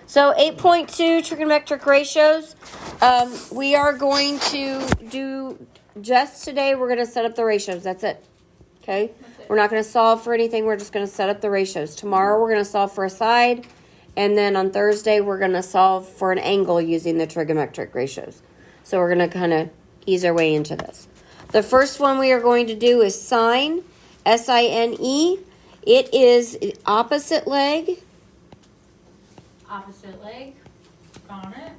So 8.2 trigonometric ratios. We are going to do, just today, we're going to set up the ratios. That's it. Okay? We're not going to solve for anything. We're just going to set up the ratios. Tomorrow, we're going to solve for a side. And then on Thursday, we're going to solve for an angle using the trigonometric ratios. So we're going to kind of ease our way into this. The first one we are going to do is sine, S-I-N-E. It is opposite leg. Opposite leg. Got it.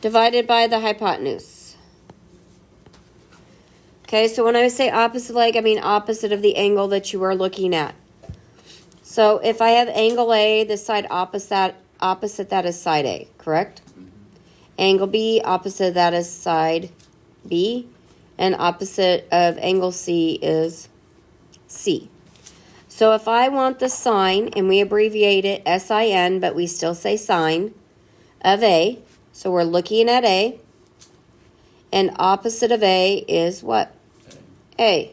Divided by the hypotenuse. Okay, so when I say opposite leg, I mean opposite of the angle that you are looking at. So if I have angle A, this side opposite that is side A, correct? Mm-hmm. Angle B, opposite that is side B. And opposite of angle C is C. So if I want the sine, and we abbreviate it S-I-N, but we still say sine, of A. So we're looking at A. And opposite of A is what? A.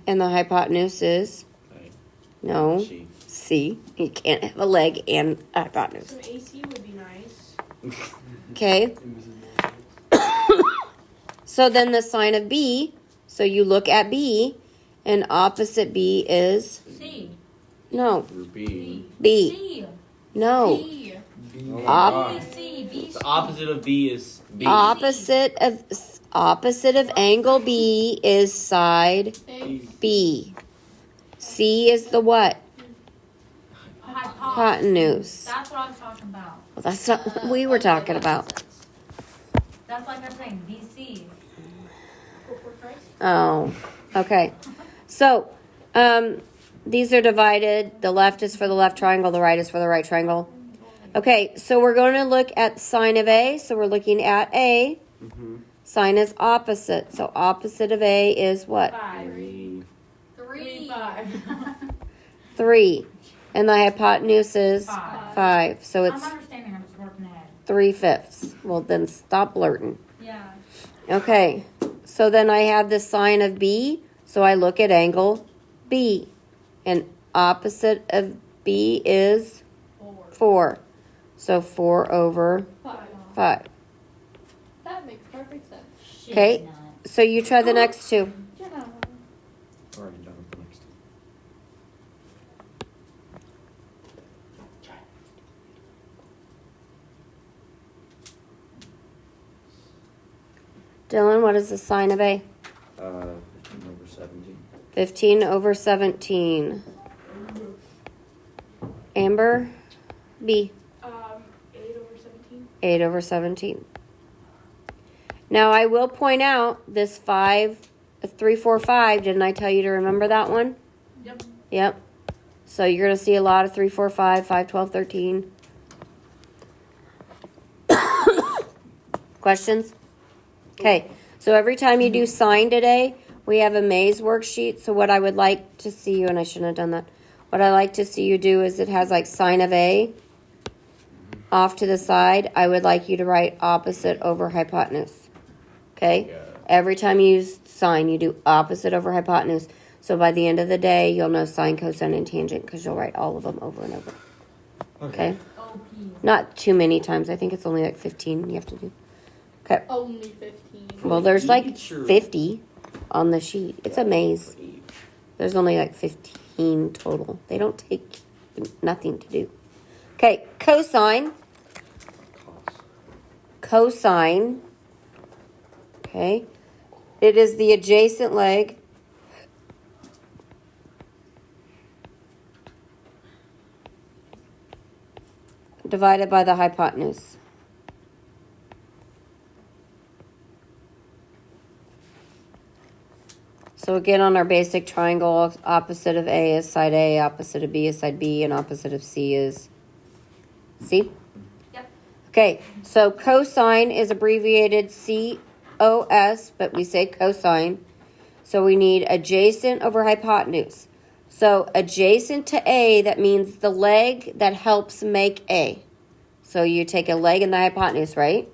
And the hypotenuse is? No. C. You can't have a leg and a hypotenuse. So AC would be nice. Okay. So then the sine of B, so you look at B, and opposite B is? C. No. B. B. C. No. B. C. B. The opposite of B is B. Opposite of angle B is side B. C is the what? Hypotenuse. That's what I was talking about. Well, that's not what we were talking about. That's like I'm saying, BC. Oh, okay. So, these are divided. The left is for the left triangle. The right is for the right triangle. Okay, so we're going to look at sine of A. So we're looking at A. Mm-hmm. Sine is opposite. So opposite of A is what? 3. 3. And the hypotenuse is 5. 5. So I'm it's understanding. I'm just working ahead. 3/5. Well, then stop blurting. Yeah. Okay, so then I have the sine of B. So I look at angle B. And opposite of B is 4. So 4 over 5. That makes perfect sense. Okay, so you try the next two. Already done with the next 2. Dylan, what is the sine of A? 15 over 17. 15 over 17. Amber? B. 8 over 17. 8 over 17. Now, I will point out this 3, 4, 5. Didn't I tell you to remember that one? Yep. Yep. So you're going to see a lot of 3, 4, 5, 5, 12, 13. Questions? Okay. So every time you do sine today, we have a maze worksheet. So what I would like to see you, and I shouldn't have done that. What I like to see you do is it has like sine of A off to the side. I would like you to write opposite over hypotenuse. Okay? Yeah. Every time you use sine, you do opposite over hypotenuse. So by the end of the day, you'll know sine, cosine, and tangent because you'll write all of them over and over. Okay? OP. Not too many times. I think it's only like 15 you have to do. Okay. Only 15. Well, there's like Sure. 50 on the sheet. It's a maze. There's only like 15 total. They don't take nothing to do. Okay, cosine. Cosine. Okay. It is the adjacent leg divided by the hypotenuse. So again, on our basic triangle, opposite of A is side A, opposite of B is side B, and opposite of C is C? Yep. Okay, so cosine is abbreviated COS, but we say cosine. So we need adjacent over hypotenuse. So adjacent to A, that means the leg that helps make A. So you take a leg and the hypotenuse, right?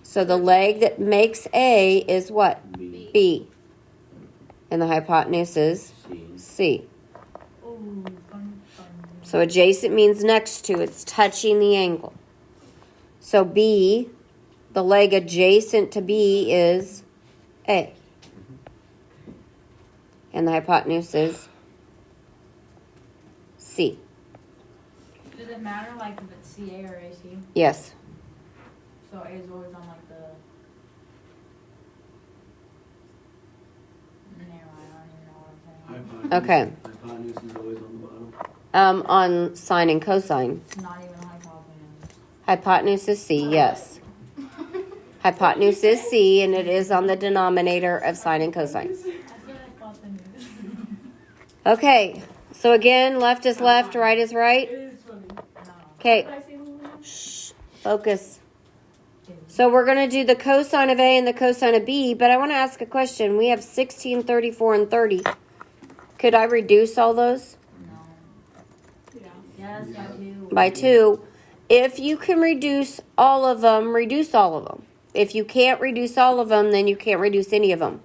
So the leg that makes A is what? B. And the hypotenuse is C. C. Ooh, fun. So adjacent means next to, it's touching the angle. So B, the leg adjacent to B is A. And the hypotenuse is C. Does it matter like if it's CA or AC? Yes. So A is always on like the. Never mind, I don't even know what I'm saying. Okay. Hypotenuse is always on the bottom. On sine and cosine. It's not even hypotenuse. Hypotenuse is C, yes. Hypotenuse is C, and it is on the denominator of sine and cosine. I said hypotenuse. Okay, so again, left is left, right is right. It is funny. No. Okay, Did I say Lulu? shh, focus. So we're going to do the cosine of A and the cosine of B, but I want to ask a question. We have 16, 34, and 30. Could I reduce all those No. Yeah. Yes, I do. by 2? If you can reduce all of them, reduce all of them. If you can't reduce all of them, then you can't reduce any of them.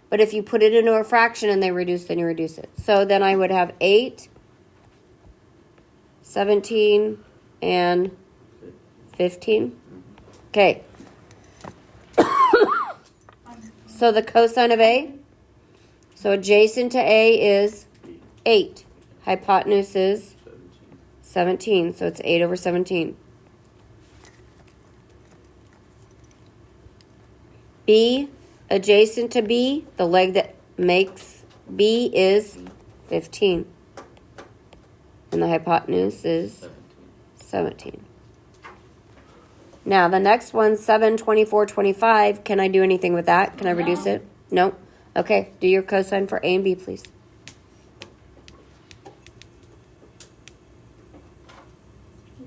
But if you put it into a fraction and they reduce, then you reduce it. So then I would have 8, 17, and 15. Okay. So the cosine of A, so adjacent to A is 8. Hypotenuse is 17, so it's 8 over 17. B, adjacent to B, the leg that makes B is 15. And the hypotenuse is 17. Now, the next one, 7, 24, 25. Can I do anything with that? Can I reduce No. it? No? Okay, do your cosine for A and B, please.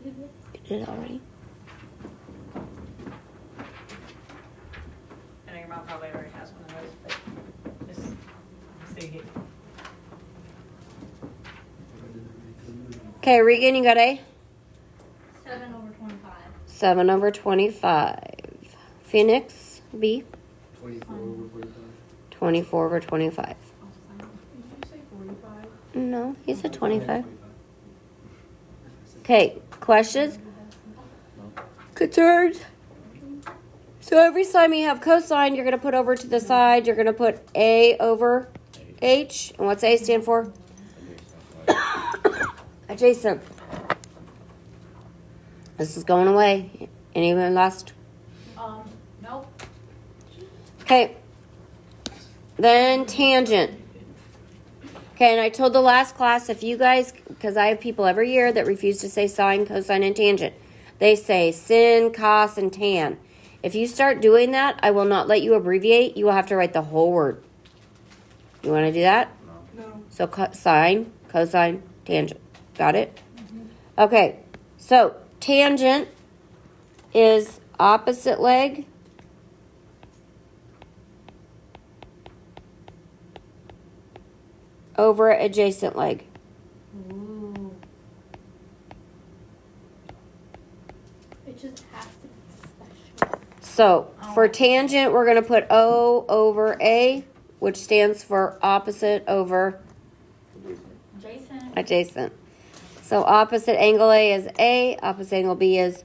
You did it already? I know your mom probably already has one of those, but just so you get. Okay, Regan, you got A? 7 over 25. 7 over 25. Phoenix, B? 24 over 45. 24 over 25. Did you say 45? No, he said 25. Okay, questions? Concerns? So every time you have cosine, you're going to put over to the side. You're going to put A over H. And what's A stand for? Adjacent. This is going away. Anyone last? Nope. Okay. Then tangent. Okay, and I told the last class, if you guys, because I have people every year that refuse to say sine, cosine, and tangent. They say sin, cos, and tan. If you start doing that, I will not let you abbreviate. You will have to write the whole word. You want to do that? No. So sine, cosine, tangent. Got it? Okay, so tangent is opposite leg over adjacent leg. Ooh. It just has to be special. So for tangent, we're going to put O over A, which stands for opposite over Jason. adjacent. So opposite angle A is A, opposite angle B is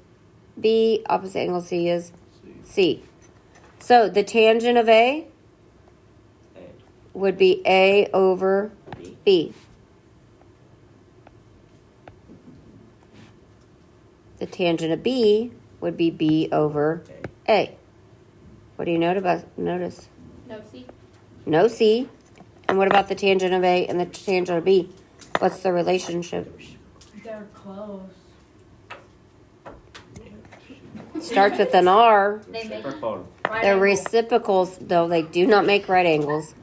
B, opposite angle C is C. So the tangent of A would be A over B. The tangent of B would be B over A. What do you notice? No, see? No C. And what about the tangent of A and the tangent of B? What's the relationship? They're close. Starts with an R. They make Reciprocal. right They're angle. reciprocals, though they do not make right angles.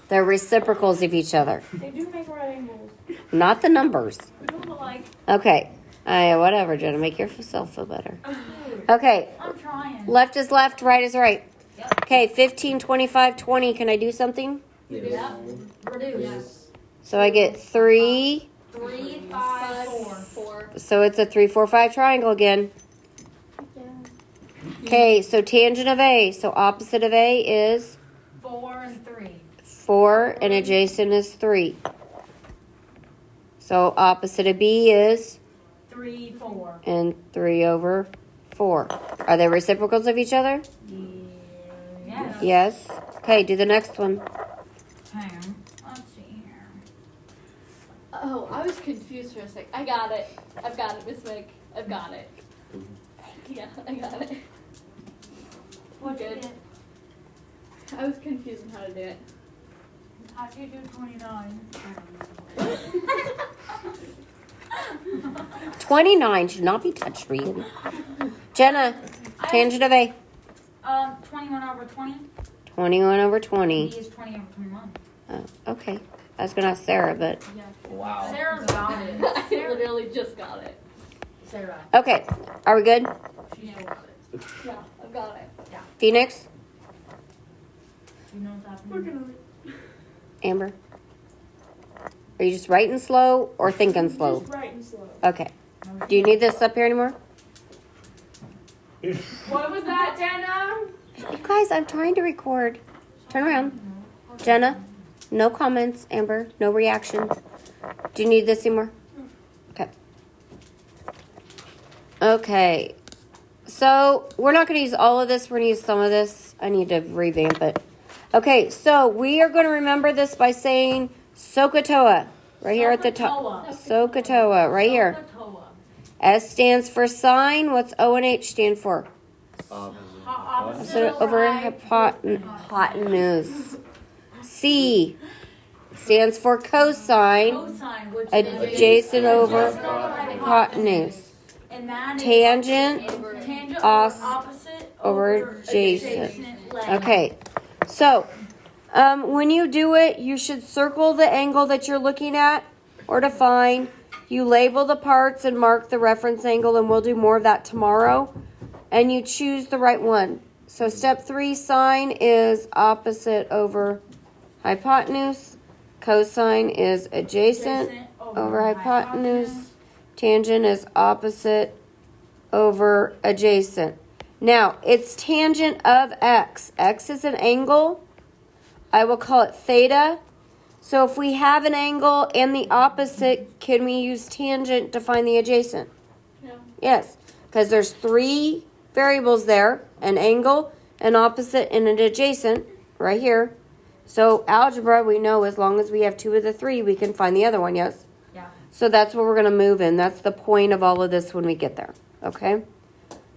They're reciprocals of each other, They do make right angles. not the numbers. No, but like, Okay. Whatever, Jenna. Make yourself feel better. Okay. I'm trying. Left is left, right is right. Yep. Okay, 15, 25, 20. Can I do something? Yep. Reduce. So I get 3. 3, 5, 4. 4. So it's a 3, 4, 5 triangle again. Yeah. Okay, so tangent of A. So opposite of A is 4 and 3. 4 and adjacent is 3. So opposite of B is 3, 4. and 3 over 4. Are they reciprocals of each other? Yes. Yes. Okay, do the next one. Hang on. Let's see here. Oh, I was confused for a sec. I got it. I've got it, Miss Mick. I've got it. Yeah, I got it. What'd you Good. get? I was confused on how to do it. How'd you do 29? 29 should not be touched, Regan. Jenna, tangent of A. 21 over 20. 21 over B 20. is 20 over 21. Oh, okay. I was going to ask Sarah, but. Wow. Sarah's got it. I literally just got it. Sarah. Okay. Are we good? She knows it. Yeah, I've got it. Phoenix? You know what's happening. Amber? Are you just writing slow or thinking slow? Just writing slow. Okay. Do you need this up here anymore? What was that, Jenna? You guys, I'm trying to record. Turn around. Jenna? No comments. Amber? No reactions. Do you need this anymore? Okay. Okay. So, we're not going to use all of this. We're going to use some of this. I need to revamp it. Okay, so we are going to remember this by saying SOHCAHTOA. Right here at the top. SOHCAHTOA. Right here. Sokotoa. S stands for sign. What's O and H stand for? Opposite. So over hypotenuse. C stands for cosine. Cosine, which Adjacent over hypotenuse. And that is Tangent tangent os- opposite over adjacent. leg. Okay, so when you do it, you should circle the angle that you're looking at or to find. You label the parts and mark the reference angle, and we'll do more of that tomorrow. And you choose the right one. So step 3, sine is opposite over hypotenuse. Cosine is adjacent over hypotenuse. Tangent is opposite over adjacent. Now, it's tangent of x. X is an angle. I will call it theta. So if we have an angle and the opposite, can we use tangent to find the adjacent? No. Yes, because there's 3 variables there, an angle, an opposite, and an adjacent, right here. So algebra, we know as long as we have 2 of the 3, we can find the other one, yes? Yeah. So that's what we're going to move in. That's the point of all of this when we get there, okay?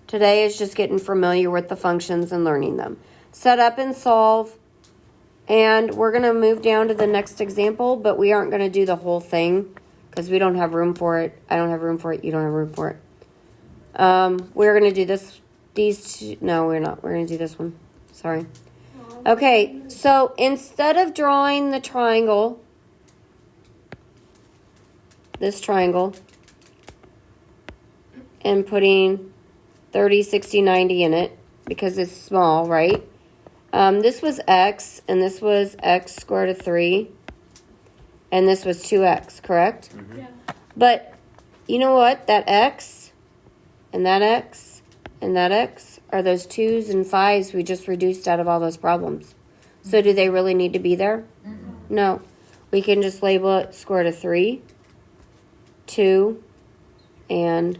Today is just getting familiar with the functions and learning them. Set up and solve. And we're going to move down to the next example, but we aren't going to do the whole thing because we don't have room for it. I don't have room for it. You don't have room for it. We're going to do this. These two. No, we're not. We're going to do this one. Sorry. Okay, so instead of drawing the triangle, this triangle, and putting 30, 60, 90 in it because it's small, right? This was x, and this was x squared of 3, and this was 2x, correct? Yeah. But you know what? That x, and that x, and that x are those 2's and 5's we just reduced out of all those problems. So do they really need to be there? No. We can just label it square root of 3, 2, and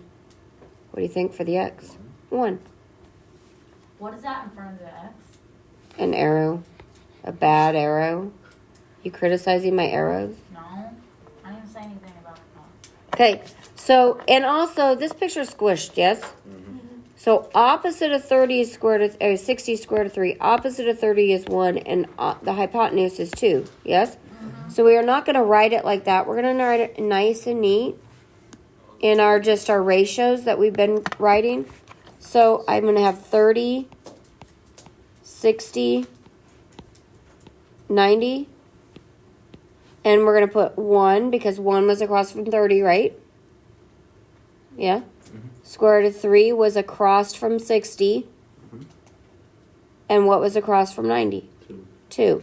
what do you think for the x? 1. What is that in front of the X? An arrow. A bad arrow. You criticizing my arrows? No. I didn't say anything about that. Okay, so, and also, this picture's squished, yes? So, opposite of 30 is square root of, 60 square root of 3. Opposite of 30 is 1, and the hypotenuse is 2, yes? So, we are not going to write it like that. We're going to write it nice and neat in our ratios that we've been writing. So, I'm going to have 30, 60, 90. And we're going to put 1 because 1 was across from 30, right? Yeah. Square root of 3 was across from 60. And what was across from 90? 2.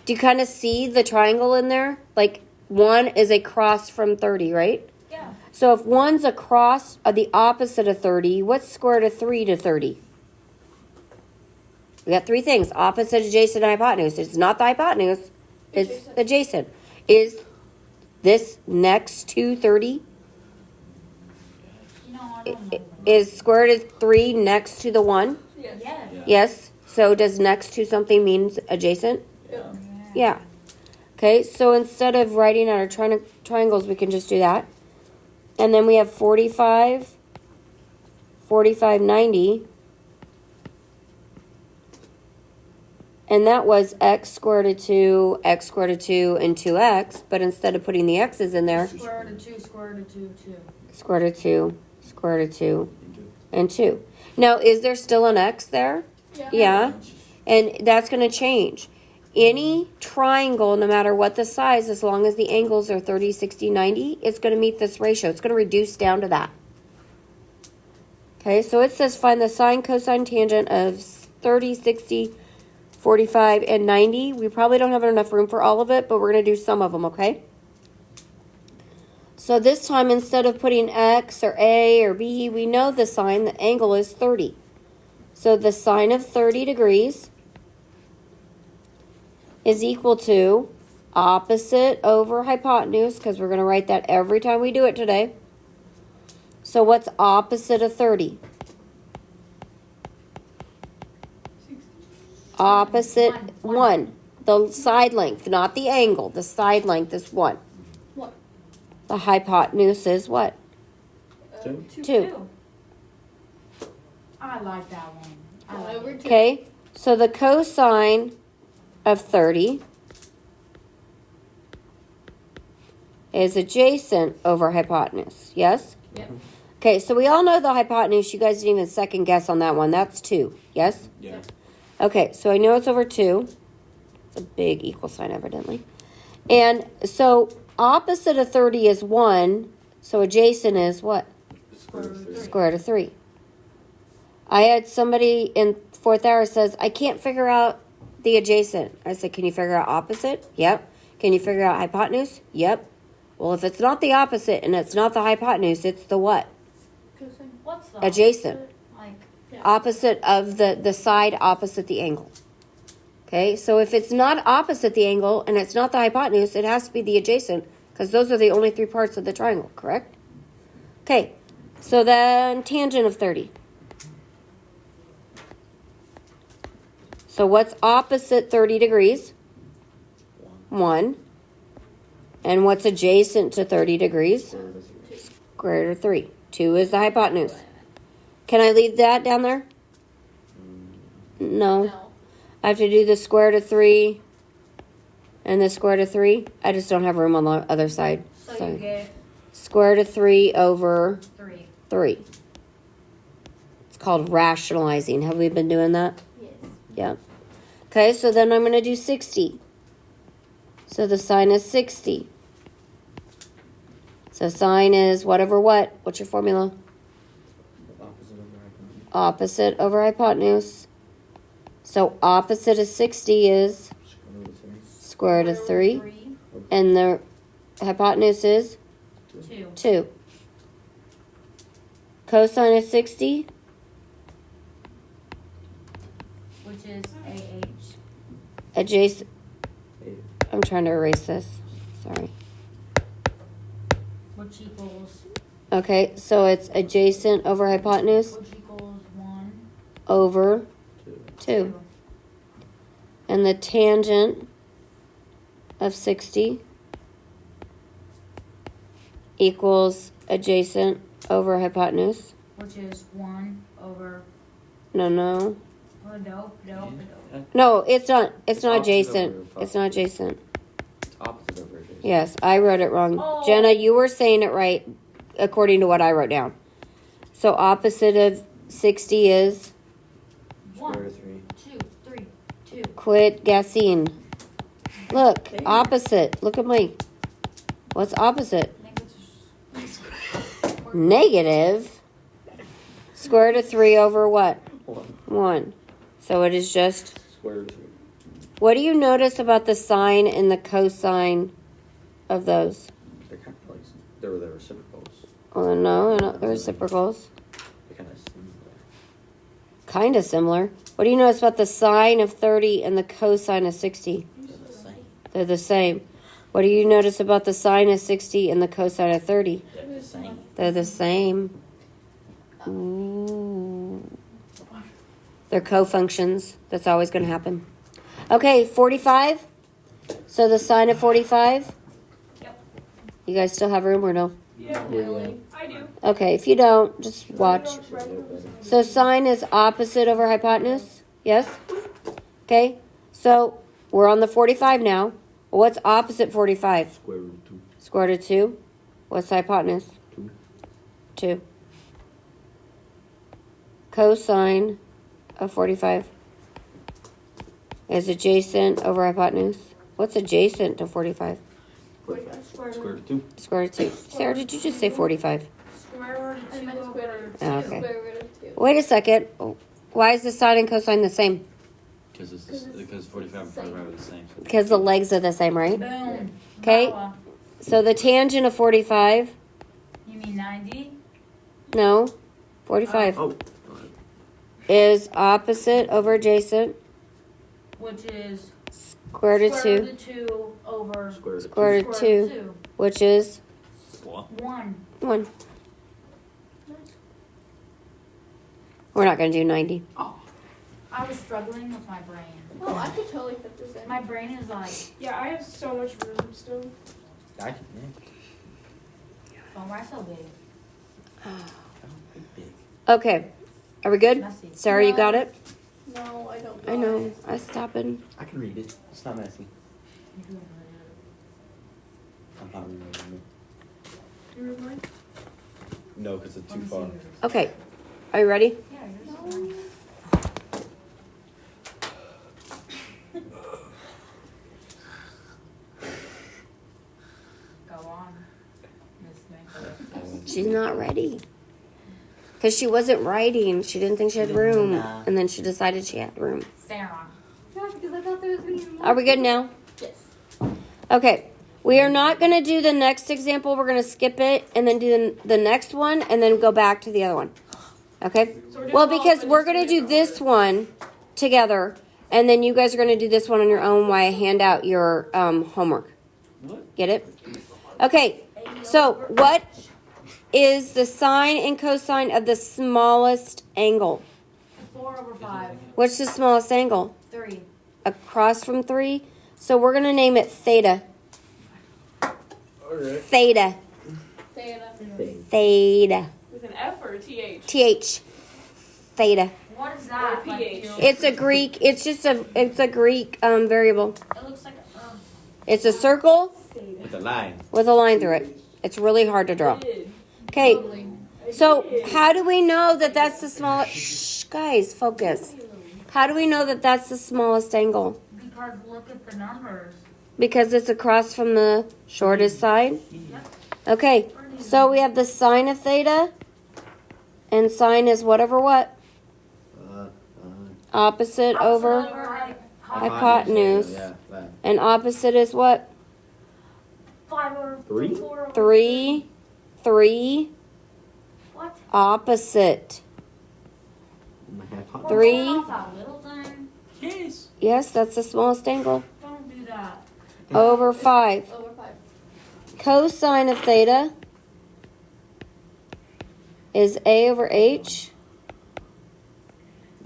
Do you kind of see the triangle in there? Like 1 is across from 30, right? Yeah. So if 1's across the opposite of 30, what's square root of 3 to 30? We got 3 things. Opposite, adjacent, and hypotenuse. It's not the hypotenuse. It's adjacent. Is this next to 30 No, I don't know. is square root of 3 next to the 1? Yes. Yes. Yeah. Yes. So does next to something means adjacent? Yeah. Yeah. Okay, so instead of writing out our triangles, we can just do that. And then we have 45, 45, 90. And that was x squared root of 2, x squared root of 2, and 2x. But instead of putting the x's in there, Square root of 2, square root of 2, 2. square root of 2, square root of 2, and 2. Now, is there still an x there? Yeah. And that's going to change. Any triangle, no matter what the size, as long as the angles are 30, 60, 90, it's going to meet this ratio. It's going to reduce down to that. Okay, so it says find the sine, cosine, tangent of 30, 60, 45, and 90. We probably don't have enough room for all of it, but we're going to do some of them, okay? So this time, instead of putting x or a or b, we know the sine, the angle is 30. So the sine of 30 degrees is equal to opposite over hypotenuse, because we're going to write that every time we do it today. So what's opposite of 30? Opposite 1. The side length, not the angle. The side length is 1. What? The hypotenuse is what? 2. 2. I like that one. I like Over it. 2. Okay, so the cosine of 30 is adjacent over hypotenuse, yes? Yep. Okay, so we all know the hypotenuse. You guys didn't even second guess on that one. That's 2, yes? Yeah. Okay, so I know it's over 2. It's a big equal sign, evidently. And so opposite of 30 is 1, so adjacent is what? Square root of 3. Square root of 3. I had somebody in 4th hour says, I can't figure out the adjacent. I said, can you figure out opposite? Yep. Can you figure out hypotenuse? Yep. Well, if it's not the opposite and it's not the hypotenuse, it's the what? What's the Adjacent. opposite? Like, Opposite of the side opposite the angle. Okay, so if it's not opposite the angle and it's not the hypotenuse, it has to be the adjacent, because those are the only 3 parts of the triangle, correct? Okay, so then tangent of 30. So what's opposite 30 degrees? 1. And what's adjacent to 30 degrees? Square root of 3. Square root of 3. 2 is the hypotenuse. Can I leave that down there? No. No. I have to do the square root of 3 and the square root of 3. I just don't have room on the other side. so Sorry. you get Square root of 3 over 3. 3. It's called rationalizing. Have we been doing that? Yes. Yeah. Okay, so then I'm going to do 60. So the sine is 60. So sine is whatever what? What's your formula? Opposite over hypotenuse. Opposite over hypotenuse. So opposite of 60 is Square root of 3. square root of 3. And the hypotenuse is 2. 2. Cosine of 60 Which is AH. adjacent. 8. I'm trying to erase this. Sorry. Which equals Okay, so it's adjacent over hypotenuse which equals 1, over 2. 2. And the tangent of 60 equals adjacent over hypotenuse. which is 1 over. No. Oh, nope. No, it's not. It's not Opposite adjacent. over It's not adjacent. It's opposite over adjacent. Yes, I wrote it wrong. Oh. Jenna, you were saying it right according to what I wrote down. So opposite of 60 is Square root of 3. 2, 3, 2. quit guessing. Look, opposite. Look at me. What's opposite? Negative. Square root of 3 over what? 1. 1. So it is just. Square root of 3. What do you notice about the sine and the cosine of those? They're kind of like, they're reciprocals. Oh, no, they're not. They're reciprocals. They're kind of similar. Kind of similar. What do you notice about the sine of 30 and the cosine of 60? They're the same. They're the same. What do you notice about the sine of 60 and the cosine of 30? They're the same. They're the same. Ooh. They're co-functions. That's always going to happen. Okay, 45. So the sine of 45. Yep. You guys still have room or no? Yeah, Really? I do. Okay, if you don't, just watch. So sine is opposite over hypotenuse? Yes? Okay, so we're on the 45 now. What's opposite 45? Square root of 2. Square root of 2. What's the hypotenuse? 2. 2. Cosine of 45 is adjacent over hypotenuse. What's adjacent to 45? Square root of 2. Square root of 2. Sarah, did you just say 45? Square root of I 2 meant square over root of 2. Oh, okay. Square root of 2. Wait a second. Why is the sine and cosine the same? Because 45 and 45 are the same. So Because the legs are the same, right? Boom. Okay. Noah. So the tangent of 45, You mean 90? no, 45 oh, is opposite over adjacent, Which is square root of square 2, root of 2 over square root of Square root of square root 2, of which is 2. What? 1. 1. We're not going to do 90. I was struggling with my brain. Oh, I could totally fit this in. My brain is like, Yeah, I have so much room still. I can, oh, why so big? big. Okay, are we good? Messy. Sarah, you got it? No, I don't. I know. I stopping. I can read it. It's not messy. I'm not reading it. You read mine? No, because it's Let too me see far. yours. Okay, are you ready? Yeah, yours is nice. Go on, Miss Nicholas. She's not ready. Because she wasn't writing. She didn't think she had room. And then she decided she had room. Sarah. Yeah, because I thought there was going to be more. Are we good now? Yes. Okay. We are not going to do the next example. We're going to skip it and then do the next one and then go back to the other one. Okay? So we're doing Well, all because of we're this going to do together. this one together and then you guys are going to do this one on your own while I hand out your homework. What? Get it? Okay. So, what is the sine and cosine of the smallest angle? 4 over 5. What's the smallest angle? 3. Across from 3? So, we're going to name it theta. Alright. Theta. Theta. Theta. With an F or a TH? TH. Theta. What is that? Or pH. It's a Greek. It's a Greek variable. It looks like It's a circle With a line. with a line through it. It's really hard to draw. I did. Okay. Totally. So how do we know that that's the smallest? Shh, guys, focus. How do we know that that's the smallest angle? because look at the numbers. Because it's across from the shortest side. Okay. So we have the sine of theta, and sine is whatever what opposite over, Hypotenuse. Yeah, that. and opposite is what? 5 over 3? 4 over 3. 3. What? Opposite. My hypotenuse. 3. Off that little thing. Yes. Yes, that's the smallest angle. Don't do that. Over 5. Over 5. Cosine of theta is a over h.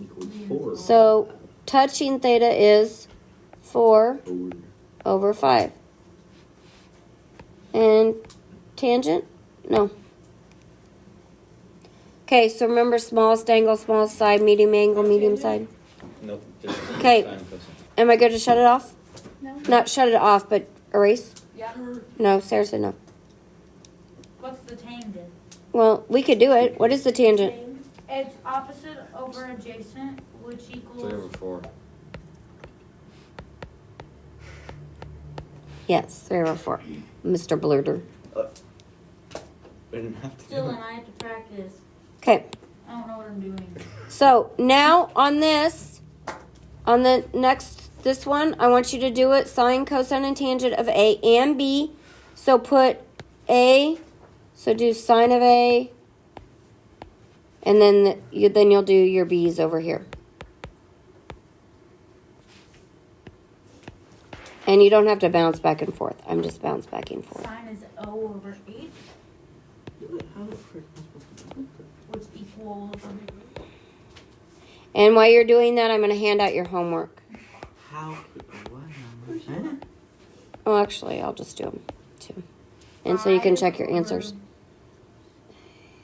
Equals 4. So touching theta is 4 Forward. over 5. And tangent? No. Okay, so remember smallest angle, smallest side, medium angle, medium side. Nope. Just Okay. sine and cosine. Am I good to shut it off? No. Not shut it off, but erase? Yeah. No, Sarah said no. What's the tangent? Well, we could do it. What is the tangent? It's opposite over adjacent, which 3 equals over 4. Yes, 3 over 4. Mr. Blurter. We didn't have to do still, it. and I have to practice. Okay, I don't know what I'm doing. so now on this, on the next, this one, I want you to do it sine, cosine, and tangent of A and B. So put A, so do sine of A, and then you'll do your B's over here. And you don't have to bounce back and forth. I'm just bounce back and forth. Sine is O over H, which equals, And while you're doing that, I'm going to hand out your homework. How? What? Huh? Oh, actually, I'll just do them too. And so you can check your answers.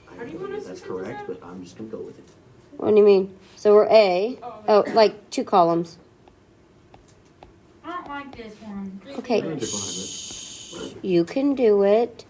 How do you want us to That's set correct, this but I'm just gonna go with it. What do you mean? So we're A. Oh, like 2 columns. I don't like this one. Okay. I'm just behind You can do it.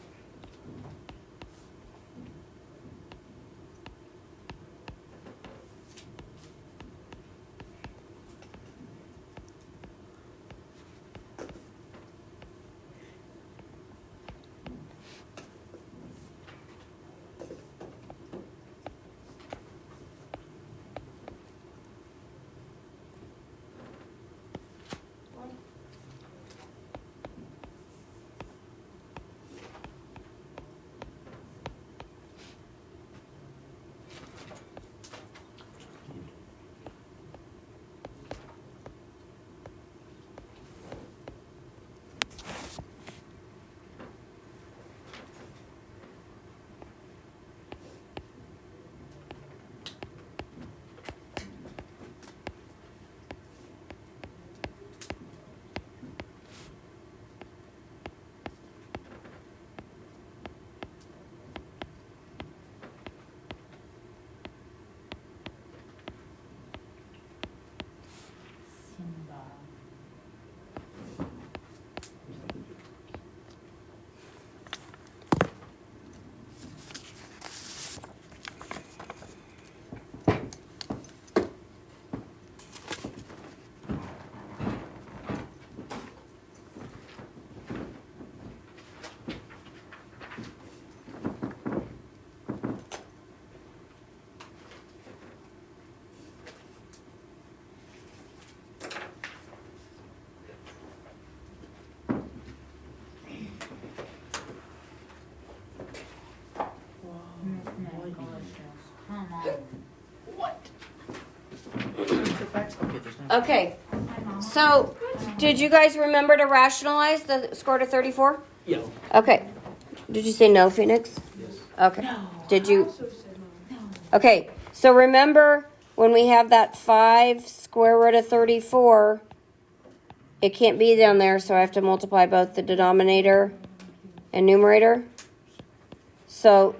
Simba. Miss Nicholas, come on. Okay. Hi, Mama. So, did you guys remember to rationalize the score to 34? Yeah. Okay. Did you say no, Phoenix? Yes. Okay. up? Did you? Also said no. Okay. So remember when we have that 5 square root of 34, it can't be down there, so I have to multiply both the denominator and numerator. So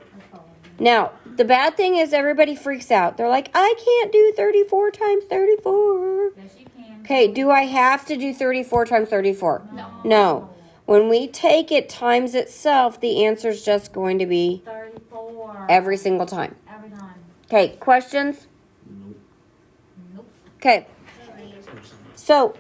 now, the bad thing is everybody freaks out. They're like, I can't do 34 times 34. Yes, you can. Okay, do I have to do 34 times 34? No. No. When we take it times itself, the answer is just going to be 34. every single time. Every time. Okay, questions? Nope. Nope. Okay. So